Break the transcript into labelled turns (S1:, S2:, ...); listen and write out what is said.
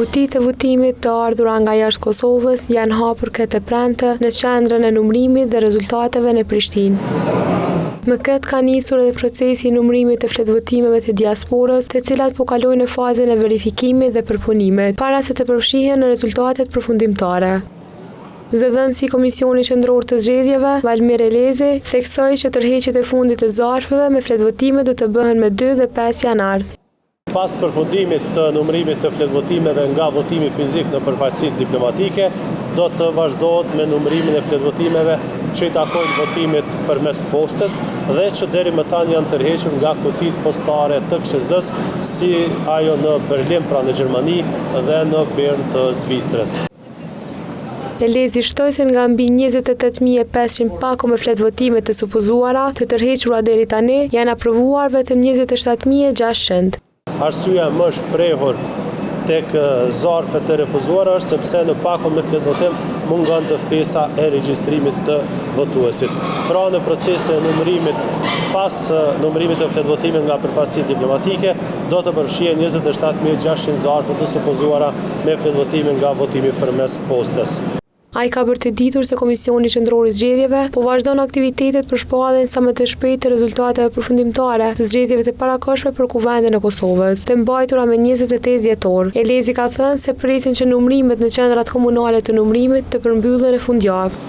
S1: Kutitë e votimit të ardhura nga jashtë Kosovës janë hapur këtë e premte në qendrën e numërimit dhe rezultateve në Prishtinë. Me këtë ka nisur edhe procesi i numërimit të fletvotimeve të diasporës, të cilat po kalojnë në fazën e verifikimit dhe përpunimit, para se të përfshihen në rezultatet përfundimtare. Zëdhënësi i Komisionit Qendror të Zgjedhjeve, Valmir Elezi, theksoi që tërheqjet e fundit të zarfeve me fletvotime do të bëhen me 2 dhe 5 janar.
S2: Pas përfundimit të numërimit të fletvotimeve nga votimi fizik në përfaqësitë diplomatike, do të vazhdohet me numërimin e fletvotimeve që i takojnë votimit përmes postës dhe që deri më tani janë tërhequr nga kutitë postare të KSZ-s, si ajo në Berlin, pra në Gjermani, dhe në Bern të Zvicrës.
S1: Elezi shtoi se nga mbi 28.500 pako me fletvotime të supozuara të tërhequra deri tani, janë aprovuar vetëm 27.600.
S2: Arsyeja më shprehur tek zarfet të refuzuara është sepse në pakon me fletvotim mungon të ftesa e regjistrimit të votuesit. Pra në procesin e numërimit pas numërimit të fletvotimit nga përfaqësitë diplomatike do të përfshihen 27.600 zarfe të supozuara me fletvotime nga votimi përmes postës.
S1: Ai ka bërë të ditur se Komisioni Qendror i Zgjedhjeve po vazhdon aktivitetet për shpalljen sa më të shpejtë të rezultateve përfundimtare të zgjedhjeve të parakohshme për kuvendin e Kosovës, të mbajtura me 28 dhjetor. Elezi ka thënë se presin që numërimet në qendrat komunale të numërimit të përmbyllen në fundjavë.